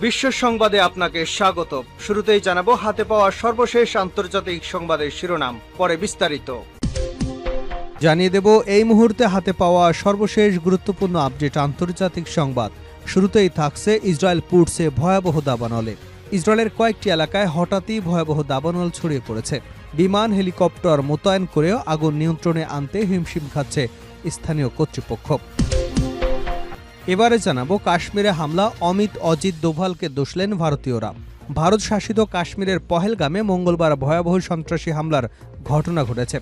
বিশ্ব সংবাদে আপনাকে স্বাগত। শুরুতেই জানাবো হাতে পাওয়া সর্বশেষ আন্তর্জাতিক সংবাদের শিরোনাম, পরে বিস্তারিত। জানিয়ে দেব এই মুহূর্তে হাতে পাওয়া সর্বশেষ গুরুত্বপূর্ণ আপডেট আন্তর্জাতিক সংবাদ। শুরুতেই থাকছে ইসরায়েল পুড়ছে ভয়াবহ দাবানলে। ইসরায়েলের কয়েকটি এলাকায় হঠাৎই ভয়াবহ দাবানল ছড়িয়ে পড়েছে। বিমান হেলিকপ্টার মোতায়েন করেও আগুন নিয়ন্ত্রণে আনতে হিমশিম খাচ্ছে স্থানীয় কর্তৃপক্ষ। এবারে জানাবো কাশ্মীরে হামলা, অজিত দোভালকে দোষলেন ভারতীয়রা। ভারত শাসিত কাশ্মীরের পহেলগামে মঙ্গলবার ভয়াবহ সন্ত্রাসী হামলার ঘটনা ঘটেছে।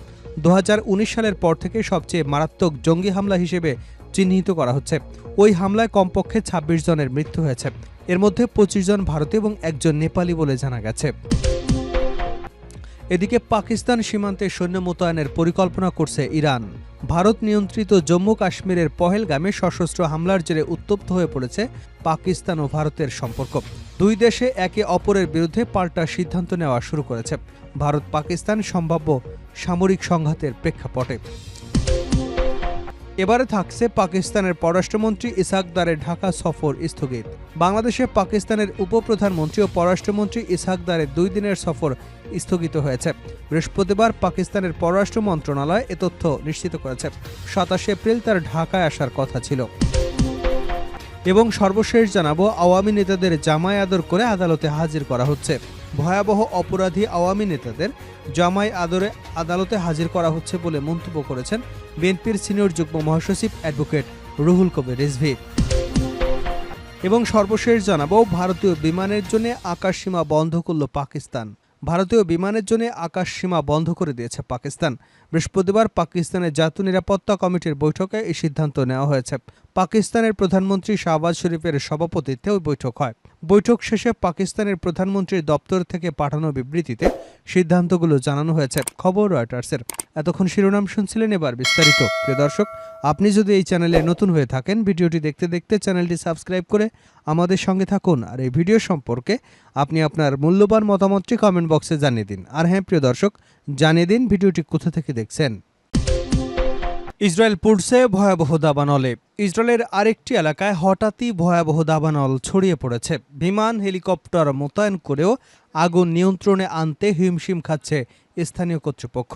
2019 সালের পর থেকে সবচেয়ে মারাত্মক জঙ্গি হামলা হিসেবে চিহ্নিত করা হচ্ছে। ওই হামলায় কমপক্ষে 26 জনের মৃত্যু হয়েছে। এর মধ্যে 25 জন ভারতীয় এবং একজন নেপালি বলে জানা গেছে। এদিকে পাকিস্তান সীমান্তে সৈন্য মোতায়েনের পরিকল্পনা করছে ইরান। ভারত নিয়ন্ত্রিত জম্মু কাশ্মীরের পহেলগামে সশস্ত্র হামলার জেরে উত্তপ্ত হয়ে পড়েছে পাকিস্তান ও ভারতের সম্পর্ক। দুই দেশে একে অপরের বিরুদ্ধে পাল্টা সিদ্ধান্ত নেওয়া শুরু করেছে ভারত পাকিস্তান সম্ভাব্য সামরিক সংঘাতের প্রেক্ষাপটে। এবারে থাকছে পাকিস্তানের পররাষ্ট্রমন্ত্রী ইসহাক দারের ঢাকা সফর স্থগিত। বাংলাদেশে পাকিস্তানের উপপ্রধানমন্ত্রী ও পররাষ্ট্রমন্ত্রী ইসহাক দারের 2 দিনের সফর স্থগিত হয়েছে। বৃহস্পতিবার পাকিস্তানের পররাষ্ট্র মন্ত্রণালয় এ তথ্য নিশ্চিত করেছে। 27 এপ্রিল তার ঢাকায় আসার কথা ছিল। এবং সর্বশেষ জানাবো আওয়ামী নেতাদের জামাই আদর করে আদালতে হাজির করা হচ্ছে। ভয়াবহ অপরাধী আওয়ামী নেতাদের জামাই আদরে আদালতে হাজির করা হচ্ছে বলে মন্তব্য করেছেন বিএনপির সিনিয়র যুগ্ম মহাসচিব অ্যাডভোকেট রুহুল কবির রিজভী। এবং সর্বশেষ জানাবো ভারতীয় বিমানের জন্য আকাশসীমা বন্ধ করল পাকিস্তান। ভারতীয় বিমানের জন্য আকাশসীমা বন্ধ করে দিয়েছে পাকিস্তান। বৃহস্পতিবার পাকিস্তানের জাতীয় নিরাপত্তা কমিটির বৈঠকে এই সিদ্ধান্ত নেওয়া হয়েছে। পাকিস্তানের প্রধানমন্ত্রী শাহবাজ শরীফের সভাপতিত্বে ওই বৈঠক হয়। বৈঠক শেষে পাকিস্তানের প্রধানমন্ত্রীর দপ্তর থেকে পাঠানো বিবৃতিতে সিদ্ধান্তগুলো জানানো হয়েছে। খবর রয়টার্সের। এতক্ষণ শিরোনাম শুনছিলেন, এবার বিস্তারিত। প্রিয় দর্শক, আপনি যদি এই চ্যানেলে নতুন হয়ে থাকেন, ভিডিওটি দেখতে দেখতে চ্যানেলটি সাবস্ক্রাইব করে আমাদের সঙ্গে থাকুন। আর এই ভিডিও সম্পর্কে আপনি আপনার মূল্যবান মতামতটি কমেন্ট বক্সে জানিয়ে দিন। আর হ্যাঁ প্রিয় দর্শক, জানিয়ে দিন ভিডিওটি কোথা থেকে দেখছেন। ইসরায়েল পুড়ছে ভয়াবহ দাবানলে। ইসরায়েলের আরেকটি এলাকায় হঠাৎই ভয়াবহ দাবানল ছড়িয়ে পড়েছে। বিমান হেলিকপ্টার মোতায়েন করেও আগুন নিয়ন্ত্রণে আনতে হিমশিম খাচ্ছে স্থানীয় কর্তৃপক্ষ।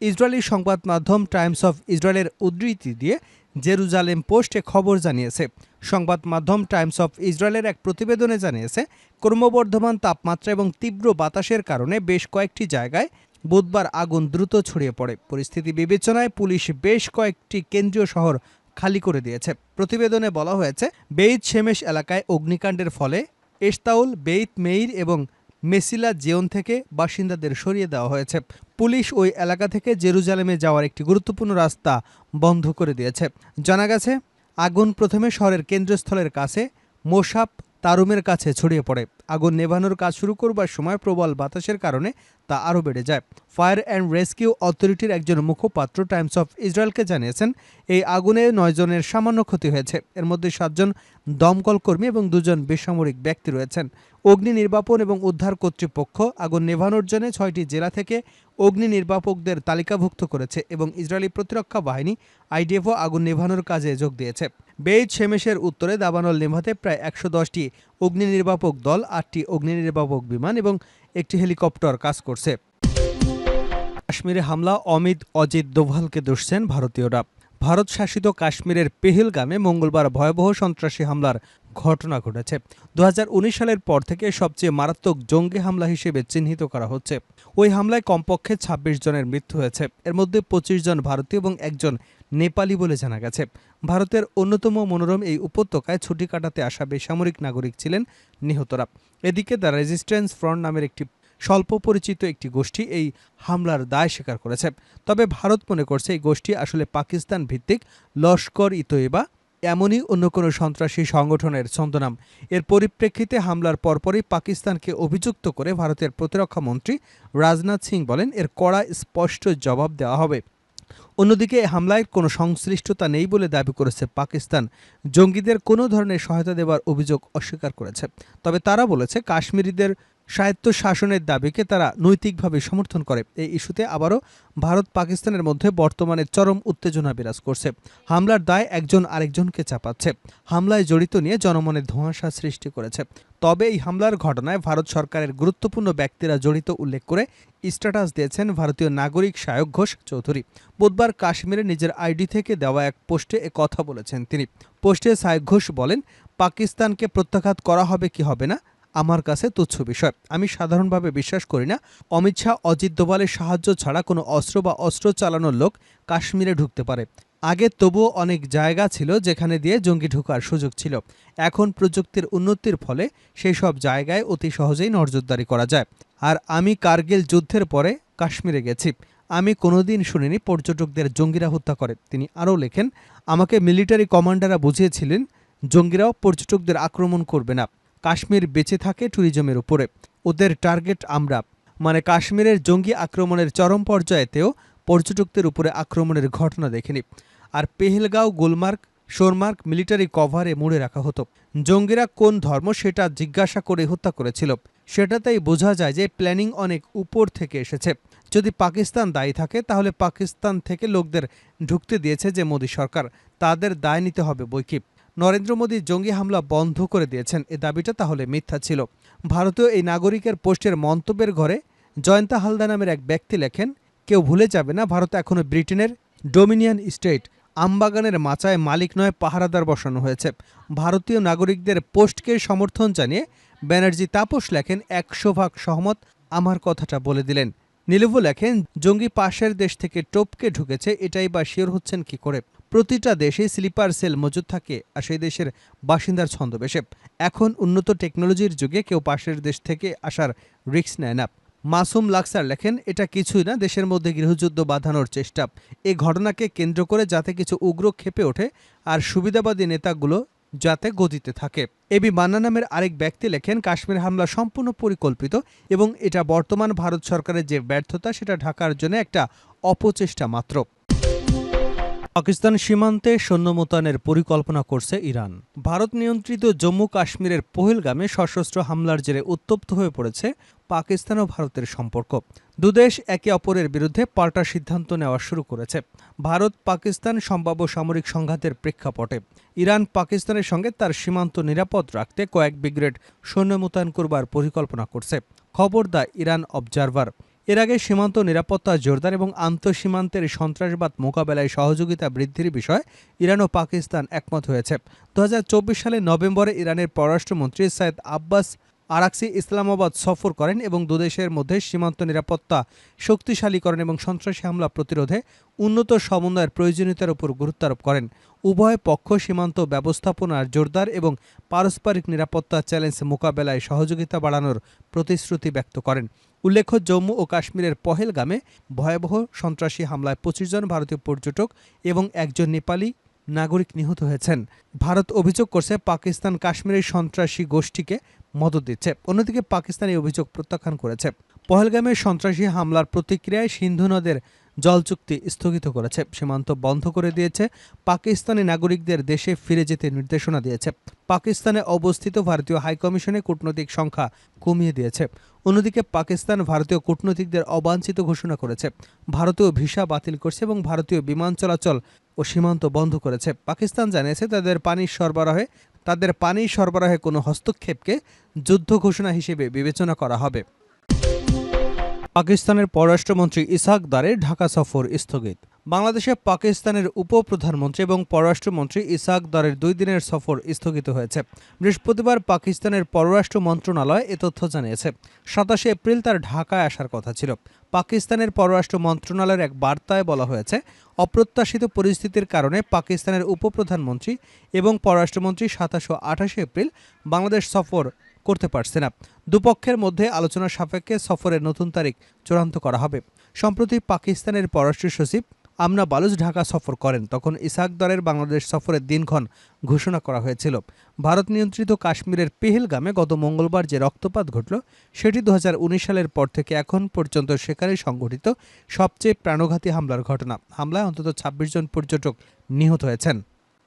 ইসরায়েলি সংবাদ মাধ্যম টাইমস অফ ইসরায়েলের উদ্ধৃতি দিয়ে জেরুজালেম পোস্টে খবর জানিয়েছে। সংবাদ মাধ্যম টাইমস অফ ইসরায়েলের এক প্রতিবেদনে জানিয়েছে, ক্রমবর্ধমান তাপমাত্রা এবং তীব্র বাতাসের কারণে বেশ কয়েকটি জায়গায় বুধবার আগুন দ্রুত ছড়িয়ে পড়ে। পরিস্থিতি বিবেচনায় পুলিশ বেশ কয়েকটি কেন্দ্রীয় শহর খালি করে দিয়েছে। প্রতিবেদনে বলা হয়েছে, বেইত শেমেশ এলাকায় অগ্নিকাণ্ডের ফলে এশতাউল, বেইত মেইর এবং মেসিলা জিয়ন থেকে বাসিন্দাদের সরিয়ে দেওয়া হয়েছে। পুলিশ ওই এলাকা থেকে জেরুজালেমে যাওয়ার একটি গুরুত্বপূর্ণ রাস্তা বন্ধ করে দিয়েছে। জানা গেছে, আগুন প্রথমে শহরের কেন্দ্রস্থলের কাছে মোসাপ তারুমের কাছে ছড়িয়ে পড়ে। আগুন নেভানোর কাজ শুরু করবার সময় প্রবল বাতাসের কারণে তা আরও বেড়ে যায়। ফায়ার অ্যান্ড রেস্কিউ অথরিটির একজন মুখপাত্র টাইমস অফ ইসরায়েলকে জানিয়েছেন, এই আগুনে 9 জনের সামান্য ক্ষতি হয়েছে। এর মধ্যে 7 জন দমকল কর্মী এবং 2 জন বেসামরিক ব্যক্তি রয়েছেন। অগ্নি নির্বাপন এবং উদ্ধার কর্তৃপক্ষ আগুন নেভানোর জন্য 6টি জেলা থেকে অগ্নি নির্বাপকদের তালিকাভুক্ত করেছে এবং ইসরায়েলি প্রতিরক্ষা বাহিনী আইডিএফও আগুন নেভানোর কাজে যোগ দিয়েছে। বেইত শেমেশের উত্তরে দাবানল নেভাতে প্রায় 110টি অগ্নি নির্বাপক দল, 8টি অগ্নি নির্বাপক বিমান এবং একটি হেলিকপ্টার কাজ করছে। কাশ্মীরে হামলা, অজিত দোভালকে দোষছেন ভারতীয়রা। ভারত শাসিত কাশ্মীরের পেহেলগামে মঙ্গলবার ভয়াবহ সন্ত্রাসী হামলার ঘটনা ঘটেছে। 2019 সালের পর থেকে সবচেয়ে মারাত্মক জঙ্গি হামলা হিসেবে চিহ্নিত করা হচ্ছে। ওই হামলায় কমপক্ষে 26 জনের মৃত্যু হয়েছে। এর মধ্যে 25 জন ভারতীয় এবং একজন নেপালি বলে জানা গেছে। ভারতের অন্যতম মনোরম এই উপত্যকায় ছুটি কাটাতে আসা বেসামরিক নাগরিক ছিলেন নিহতরা। এদিকে দ্য রেজিস্ট্যান্স ফ্রন্ট নামের একটি স্বল্প পরিচিত একটি গোষ্ঠী এই হামলার দায় স্বীকার করেছে। তবে ভারত মনে করছে এই গোষ্ঠী আসলে পাকিস্তান ভিত্তিক লস্কর-ই-তৈবা এমনই অন্য কোনো সন্ত্রাসী সংগঠনের ছদ্মনাম। এর পরিপ্রেক্ষিতে হামলার পরপরই পাকিস্তানকে অভিযুক্ত করে ভারতের প্রতিরক্ষা মন্ত্রী রাজনাথ সিং বলেন, এর কড়া স্পষ্ট জবাব দেওয়া হবে। অন্যদিকে এই হামলায় কোনো সংশ্লিষ্টতা নেই বলে দাবি করেছে পাকিস্তান। জঙ্গিদের কোনো ধরনের সহায়তা দেওয়ার অভিযোগ অস্বীকার করেছে। তবে তারা বলেছে, কাশ্মীরিদের স্বায়ত্তশাসনের দাবিকে তারা নৈতিকভাবে সমর্থন করে। এই ইস্যুতে আবারও ভারত পাকিস্তানের মধ্যে বর্তমানে চরম উত্তেজনা বিরাজ করছে। হামলার দায় একজন আরেকজনকে চাপাচ্ছে, হামলায় জড়িত নিয়ে জনমনে ধোঁয়াশা সৃষ্টি করেছে। তবে এই হামলার ঘটনায় ভারত সরকারের গুরুত্বপূর্ণ ব্যক্তিরা জড়িত উল্লেখ করে স্ট্যাটাস দিয়েছেন ভারতীয় নাগরিক সায়ক ঘোষ চৌধুরী। বুধবার কাশ্মীরে নিজের আইডি থেকে দেওয়া এক পোস্টে কথা বলেছেন তিনি। পোস্টে সায়ক ঘোষ বলেন, পাকিস্তানকে প্রত্যাঘাত করা হবে কি হবে না আমার কাছে তুচ্ছ বিষয়। আমি সাধারণভাবে বিশ্বাস করি না অমিত শাহ অজিত দোভালের সাহায্য ছাড়া কোনো অস্ত্র বা অস্ত্র চালানোর লোক কাশ্মীরে ঢুকতে পারে। আগে তবুও অনেক জায়গা ছিল যেখানে দিয়ে জঙ্গি ঢোকার সুযোগ ছিল। এখন প্রযুক্তির উন্নতির ফলে সেই সব জায়গায় অতি সহজেই নজরদারি করা যায়। আর আমি কার্গিল যুদ্ধের পরে কাশ্মীরে গেছি, আমি কোনোদিন শুনিনি পর্যটকদের জঙ্গিরা হত্যা করে। তিনি আরও লেখেন, আমাকে মিলিটারি কমান্ডাররা বুঝিয়েছিলেন জঙ্গিরাও পর্যটকদের আক্রমণ করবে না। কাশ্মীর বেঁচে থাকে ট্যুরিজমের উপরে, ওদের টার্গেট আমরা। মানে কাশ্মীরের জঙ্গি আক্রমণের চরম পর্যায়েতেও পর্যটকদের উপরে আক্রমণের ঘটনা দেখেনি। আর পেহেলগাঁও, গুলমার্গ, সোনমার্গ মিলিটারি কভারে মুড়ে রাখা হতো। জঙ্গিরা কোন ধর্ম সেটা জিজ্ঞাসা করে হত্যা করেছিল। সেটাতেই বোঝা যায় যে প্ল্যানিং অনেক উপর থেকে এসেছে। যদি পাকিস্তান দায়ী থাকে তাহলে পাকিস্তান থেকে লোকদের ঢুকতে দিয়েছে যে মোদী সরকার, তাদের দায় নিতে হবে বৈকি। নরেন্দ্র মোদী জঙ্গি হামলা বন্ধ করে দিয়েছেন, এ দাবিটা তাহলে মিথ্যা ছিল। ভারতীয় এই নাগরিকের পোস্টের মন্তব্যের ঘরে জয়ন্তা হালদা নামের এক ব্যক্তি লেখেন, কেউ ভুলে যাবে না ভারত এখনো ব্রিটেনের ডোমিনিয়ন স্টেট। আমবাগানের মাচায় মালিক নয়, পাহারাদার বসানো হয়েছে। ভারতীয় নাগরিকদের পোস্টকে সমর্থন জানিয়ে ব্যানার্জি তাপস লেখেন, 100% সহমত, আমার কথাটা বলে দিলেন। নীলুভু লেখেন, জঙ্গি পাশের দেশ থেকে টপকে ঢুকেছে, এটাই বা শিওর হচ্ছেন কি করে? প্রতিটা দেশে স্লিপার সেল মজুদ থাকে আর সেই দেশের বাসিন্দার ছন্দবেশে। এখন উন্নত টেকনোলজির যুগে কেউ পাশের দেশ থেকে আসার রিস্ক নেয় না। মাসুম লাক্সার লেখেন, এটা কিছুই না, দেশের মধ্যে গৃহযুদ্ধ বাঁধানোর চেষ্টা। এই ঘটনাকে কেন্দ্র করে যাতে কিছু উগ্র ক্ষেপে ওঠে আর সুবিধাবাদী নেতাগুলো যাতে গদিতে থাকে। এবি মান্না নামের আরেক ব্যক্তি লেখেন, কাশ্মীর হামলা সম্পূর্ণ পরিকল্পিত এবং এটা বর্তমান ভারত সরকারের যে ব্যর্থতা সেটা ঢাকার জন্য একটা অপচেষ্টা মাত্র। পাকিস্তান সীমান্তে সৈন্য মোতায়েনের পরিকল্পনা করছে ইরান। ভারত নিয়ন্ত্রিত জম্মু কাশ্মীরের পহেলগামে সশস্ত্র হামলার জেরে উত্তপ্ত হয়ে পড়েছে পাকিস্তান ও ভারতের সম্পর্ক। দুদেশ একে অপরের বিরুদ্ধে পাল্টা সিদ্ধান্ত নেওয়া শুরু করেছে। ভারত পাকিস্তান সম্ভাব্য সামরিক সংঘাতের প্রেক্ষাপটে ইরান পাকিস্তানের সঙ্গে তার সীমান্ত নিরাপদ রাখতে কয়েক ব্রিগেড সৈন্য মোতায়েন করবার পরিকল্পনা করছে। খবর দ্য ইরান অবজারভার। এর আগে সীমান্ত নিরাপত্তা জোরদার এবং আন্তঃসীমান্তের সন্ত্রাসবাদ মোকাবেলায় সহযোগিতা বৃদ্ধির বিষয়ে ইরান ও পাকিস্তান একমত হয়েছে। 2024 সালের নভেম্বরে ইরানের পররাষ্ট্রমন্ত্রী সৈয়দ আব্বাস আরাকসি ইসলামাবাদ সফর করেন এবং দুদেশের মধ্যে সীমান্ত নিরাপত্তা শক্তিশালীকরণ এবং সন্ত্রাসী হামলা প্রতিরোধে উন্নত সমন্বয়ের প্রয়োজনীয়তার উপর গুরুত্ব আরোপ করেন। উভয় পক্ষ সীমান্ত ব্যবস্থাপনার জোরদার এবং পারস্পরিক নিরাপত্তা চ্যালেঞ্জ মোকাবেলায় সহযোগিতা বাড়ানোর প্রতিশ্রুতি ব্যক্ত করেন। উল্লেখ্য, জম্মু ও কাশ্মীরের পহেলগামে ভয়াবহ সন্ত্রাসী হামলায় 25 জন ভারতীয় পর্যটক এবং একজন নেপালি নাগরিক নিহত হয়েছেন। ভারত অভিযোগ করছে পাকিস্তান কাশ্মীরের সন্ত্রাসী গোষ্ঠীকে মদত দিচ্ছে। অন্যদিকে পাকিস্তান এই অভিযোগ প্রত্যাখ্যান করেছে। পহেলগামের সন্ত্রাসী হামলার প্রতিক্রিয়ায় সিন্ধু নদের জল চুক্তি স্থগিত করেছে, সীমান্ত বন্ধ করে দিয়েছে, পাকিস্তানি নাগরিকদের দেশে ফিরে যেতে নির্দেশনা দিয়েছে। পাকিস্তানে অবস্থিত ভারতীয় হাইকমিশনে কূটনৈতিক সংখ্যা কমিয়ে দিয়েছে। অন্যদিকে পাকিস্তান ভারতীয় কূটনৈতিকদের অবাঞ্ছিত ঘোষণা করেছে, ভারতীয় ভিসা বাতিল করছে এবং ভারতীয় বিমান চলাচল ও সীমান্ত বন্ধ করেছে। পাকিস্তান জানিয়েছে তাদের পানি সরবরাহে কোনো হস্তক্ষেপকে যুদ্ধ ঘোষণা হিসেবে বিবেচনা করা হবে। পাকিস্তানের পররাষ্ট্রমন্ত্রী ইসহাক দারের ঢাকা সফর স্থগিত। বাংলাদেশে পাকিস্তানের উপপ্রধানমন্ত্রী এবং পররাষ্ট্রমন্ত্রী ইসহাক দারের 2 দিনের সফর স্থগিত হয়েছে। বৃহস্পতিবার পাকিস্তানের পররাষ্ট্র মন্ত্রণালয় এ তথ্য জানিয়েছে। 27 এপ্রিল তার ঢাকায় আসার কথা ছিল। পাকিস্তানের পররাষ্ট্র মন্ত্রণালয়ের এক বার্তায় বলা হয়েছে, অপ্রত্যাশিত পরিস্থিতির কারণে পাকিস্তানের উপপ্রধানমন্ত্রী এবং পররাষ্ট্রমন্ত্রী 27 ও 28 এপ্রিল বাংলাদেশ সফর করতে পারছে না। দুপক্ষের মধ্যে আলোচনা সাপেক্ষে সফরের নতুন তারিখ চূড়ান্ত করা হবে। সম্প্রতি পাকিস্তানের পররাষ্ট্র সচিব আমনা বালুচ ঢাকা সফর করেন, তখন ইসহাক দারের বাংলাদেশ সফরের দিনক্ষণ ঘোষণা করা হয়েছিল। ভারত নিয়ন্ত্রিত কাশ্মীরের পেহেলগামে গত মঙ্গলবার যে রক্তপাত ঘটল সেটি 2019 সালের পর থেকে এখন পর্যন্ত সেখানে সংঘটিত সবচেয়ে প্রাণঘাতী হামলার ঘটনা। হামলায় অন্তত 26 জন পর্যটক নিহত হয়েছেন।